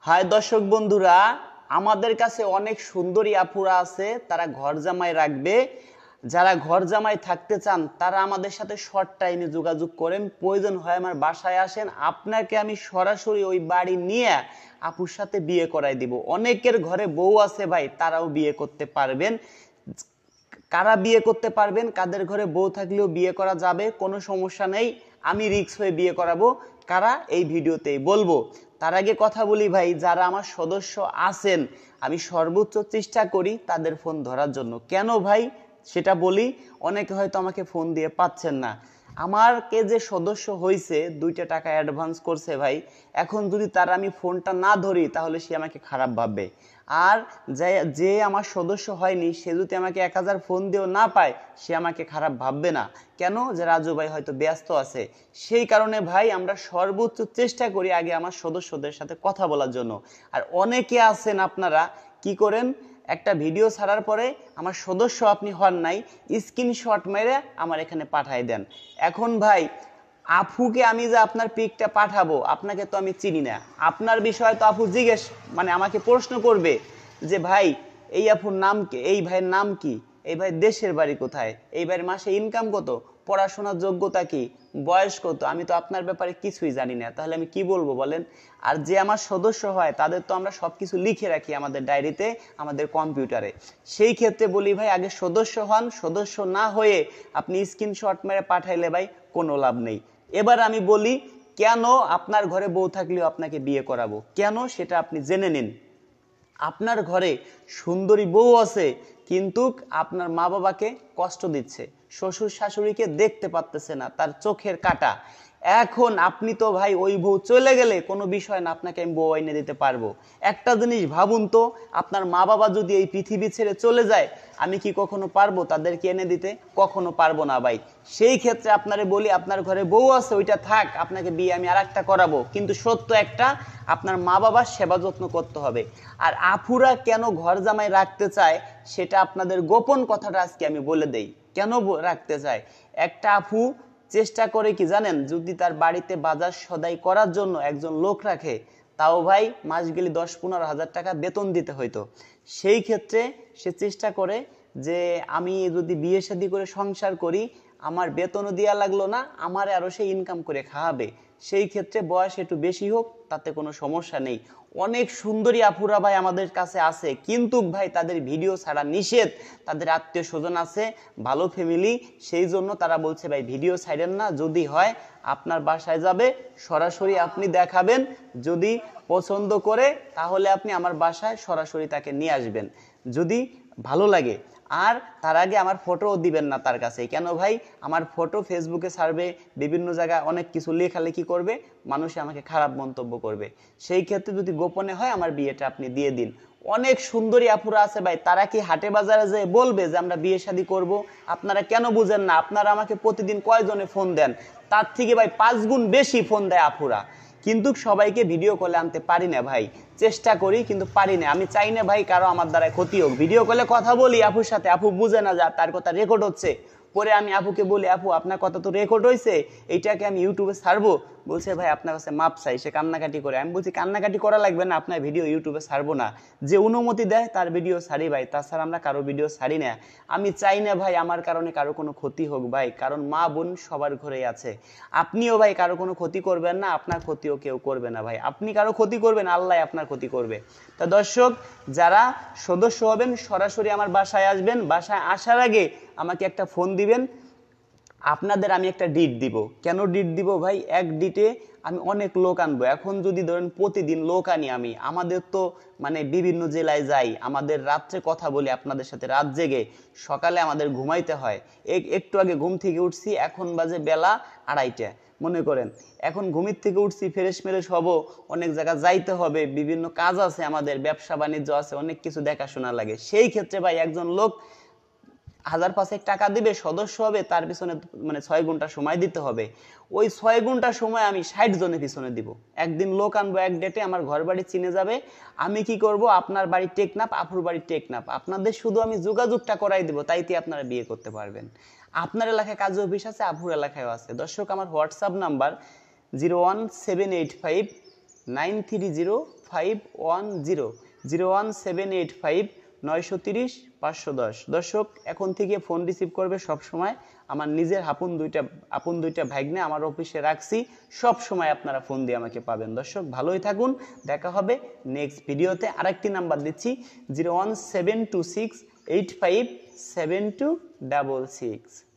High দর্শক বন্ধুরা, আমাদের কাছে অনেক সুন্দরী আপুরা আছে, তারা ঘর জামাই রাখবে। যারা ঘর জামাই থাকতে চান তারা আমাদের সাথে শর্ট টাইমে যোগাযোগ করেন, প্রয়োজন হয় আমার বাসায় আসেন, আপনাকে আমি সরাসরি ওই বাড়ি নিয়ে আপুর সাথে বিয়ে করাই দিব। অনেকের ঘরে বউ আছে ভাই, তারাও বিয়ে করতে পারবেন। কারা বিয়ে করতে পারবেন, কাদের ঘরে বউ থাকলেও বিয়ে করা যাবে, কোনো সমস্যা নেই। আমি রিক্স হয়ে বিয়ে করাবো, কারা এই ভিডিওতেই বলবো। তার আগে কথা বলি ভাই, যারা আমার সদস্য আছেন আমি সর্বোচ্চ চেষ্টা করি তাদের ফোন ধরার জন্য। কেন ভাই সেটা বলি, অনেকে হয়তো আমাকে ফোন দিয়ে পাচ্ছেন না। আমার কে যে সদস্য হয়েছে 2টা টাকা অ্যাডভান্স করছে ভাই, এখন যদি তার আমি ফোনটা না ধরি তাহলে সে আমাকে খারাপ ভাববে। আর যে যে আমার সদস্য হয়নি সে যদি আমাকে 1000 ফোন দিয়েও না পায় সে আমাকে খারাপ ভাববে না। কেন? যে রাজু ভাই হয়তো ব্যস্ত আছে। সেই কারণে ভাই আমরা সর্বোচ্চ চেষ্টা করি আগে আমার সদস্যদের সাথে কথা বলার জন্য। আর অনেকে আছেন আপনারা কি করেন, একটা ভিডিও ছাড়ার পরে আমার সদস্য আপনি হন নাই, স্ক্রিনশট মেরে আমার এখানে পাঠাই দেন। এখন ভাই আফুকে আমি যে আপনার পিকটা পাঠাবো, আপনাকে তো আমি চিনি না, আপনার বিষয়ে তো আপু জিজ্ঞেস আমাকে প্রশ্ন করবে যে ভাই এই আফুর নাম কি, এই ভাইয়ের নাম কি, এই ভাই দেশের বাড়ি কোথায়, এই ভাইয়ের মাসে ইনকাম কত, পড়াশোনার যোগ্যতা কি, বয়স কত। আমি তো আপনার ব্যাপারে কিছুই জানি না, তাহলে আমি কি বলবো বলেন। আর যে আমার সদস্য হয় তাদের তো আমরা সবকিছু লিখে রাখি আমাদের ডায়েরিতে, আমাদের কম্পিউটারে। সেই ক্ষেত্রে বলি ভাই আগে সদস্য হন, সদস্য না হয়ে আপনি স্ক্রিনশট মেরে পাঠাইলে ভাই কোনো লাভ নেই। এবার আমি বলি কেন আপনার ঘরে বউ থাকলেও আপনাকে বিয়ে করাবো, কেন সেটা আপনি জেনে নিন। আপনার ঘরে সুন্দরী বউ আছে কিন্তু আপনার মা বাবাকে কষ্ট দিচ্ছে, শ্বশুর শাশুড়িকে দেখতে পারতেছে না, তার চোখের কাটা। এখন আপনি তো ভাই ওই বউ চলে গেলে কোনো বিষয় না, আপনাকে আমি বউ এনে দিতে পারবো। একটা জিনিস ভাবুন তো, আপনার মা বাবা যদি এই পৃথিবী ছেড়ে চলে যায় আমি কি কখনো পারবো তাদেরকে এনে দিতে? কখনো পারবো না ভাই। সেই ক্ষেত্রে আপনারে বলি আপনার ঘরে বউ আছে ওইটা থাক, আপনাকে বিয়ে আমি আরেকটা করাবো, কিন্তু সত্য একটা, আপনার মা বাবার সেবা যত্ন করতে হবে। আর আফুরা কেন ঘর জামাই রাখতে চায় সেটা আপনাদের গোপন কথাটা আজকে আমি বলে দেই, কেন রাখতে চায়। একটা আফু চেষ্টা করে কি জানেন, যদি তার বাড়িতে বাজার সদাই করার জন্য একজন লোক রাখে, তাও ভাই মাস গেলে 10-15 হাজার টাকা বেতন দিতে হইতো। সেই ক্ষেত্রে সে চেষ্টা করে যে আমি যদি বিয়ে শাদী করে সংসার করি আমার বেতনও দেওয়া লাগলো না, আমার আরো সে ইনকাম করে খাওয়াবে। সেই ক্ষেত্রে বয়স একটু বেশি হোক তাতে কোনো সমস্যা নেই। অনেক সুন্দরী আপুরা ভাই আমাদের কাছে আছে, কিন্তু ভাই তাদের ভিডিও ছাড়া নিষেধ, তাদের আত্মীয় স্বজন আছে, ভালো ফ্যামিলি, সেই জন্য তারা বলছে ভাই ভিডিও ছাড়েন না, যদি হয় আপনার বাসায় যাবে, সরাসরি আপনি দেখাবেন, যদি পছন্দ করে তাহলে আপনি আমার বাসায় সরাসরি তাকে নিয়ে আসবেন, যদি ভালো লাগে। আর তার আগে আমার ফটোও দিবেন না তার কাছে। কেন ভাই, আমার ফটো ফেসবুকে ছাড়বে, বিভিন্ন জায়গায় অনেক কিছু লেখালেখি করবে, মানুষে আমাকে খারাপ মন্তব্য করবে। সেই ক্ষেত্রে যদি গোপনে হয় আমার বিয়েটা আপনি দিয়ে দিন। অনেক সুন্দরী আপুরা আছে ভাই, তারা কি হাটে বাজারে যে বলবে যে আমরা বিয়ে শাদী করব? আপনারা কেন বুঝেন না? আপনারা আমাকে প্রতিদিন কয়জনে ফোন দেন, তার থেকে ভাই 5 গুণ বেশি ফোন দেয় আপুরা, কিন্তু সবাইকে ভিডিও কলে আনতে পারি না ভাই। চেষ্টা করি কিন্তু পারি না। আমি চাই না ভাই কারো আমার দ্বারা ক্ষতি হোক। ভিডিও কলে কথা বলি আপুর সাথে, আপু বুঝে না যা তার কথা রেকর্ড হচ্ছে, পরে আমি আপুকে বলি আপু আপনার কথা তো রেকর্ড হয়েছে, এইটাকে আমি ইউটিউবে ছাড়বো। বলছে ভাই আপনার কাছে মাপ চাই, সে কান্নাকাটি করে। আমি বলছি কান্নাকাটি করা লাগবে না, আপনার ভিডিও ইউটিউবে ছাড়বো না, যে অনুমতি দেয় তার ভিডিও ছাড়ি ভাই, তাছাড়া আমরা কারো ভিডিও ছাড়ি না। আমি চাই না ভাই আমার কারণে কারো কোনো ক্ষতি হোক ভাই, কারণ মা বোন সবার ঘরেই আছে। আপনিও ভাই কারো কোনো ক্ষতি করবেন না, আপনার ক্ষতিও কেউ করবে না ভাই। আপনি কারো ক্ষতি করবেন, আল্লাহ আপনার ক্ষতি করবে। তা দর্শক, যারা সদস্য হবেন সরাসরি আমার বাসায় আসবেন, বাসায় আসার আগে আমাকে একটা ফোন দিবেন। আপনাদের আমি একটা ডিট দিব। কেন ডিট দিব ভাই? এক ডিটে আমি অনেক লোক আনবো। এখন যদি ধরেন প্রতিদিন লোক আনি আমি, আমাদের তো মানে বিভিন্ন জেলায় যাই, আমাদের রাত্রে কথা বলি আপনাদের সাথে, রাত জেগে, সকালে আমাদের ঘুমাইতে হয়। একটু আগে ঘুম থেকে উঠছি, এখন বাজে বেলা 2:30, মনে করেন এখন ঘুমির থেকে উঠছি, ফ্রেশ মেরেশ হব, অনেক জায়গা যাইতে হবে, বিভিন্ন কাজ আছে, আমাদের ব্যবসা বাণিজ্য আছে, অনেক কিছু দেখাশোনা লাগে। সেই ক্ষেত্রে ভাই একজন লোক 1000-500 টাকা দিবে, সদস্য হবে, তার পিছনে মানে 6 ঘন্টা সময় দিতে হবে। ওই 6 ঘন্টা সময় আমি 60 জনের পিছনে দিব। একদিন লোক আনবো, এক ডেটে আমার ঘর বাড়ি চিনে যাবে। আমি কি করব, আপনার বাড়ি টেকনাফ, আপুর বাড়ি টেকনাফ, আপনাদের শুধু আমি যোগাযোগটা করাই দেবো, তাইতে আপনারা বিয়ে করতে পারবেন। আপনার এলাকায় কাজী অফিস আছে, আপুর এলাকায়ও আছে। দর্শক, আমার হোয়াটসঅ্যাপ নাম্বার 01785 930510 01785 930 510। দর্শক এখন থেকে ফোন রিসিভ করবে সব সময় আমার নিজের আপন দুইটা ভাগ্নে আমার অফিসে রাখছি, সব সময় আপনারা ফোন দিয়ে আমাকে পাবেন। দর্শক ভালোই থাকুন, দেখা হবে নেক্সট ভিডিওতে। আরেকটি নাম্বার দিচ্ছি 01726857266।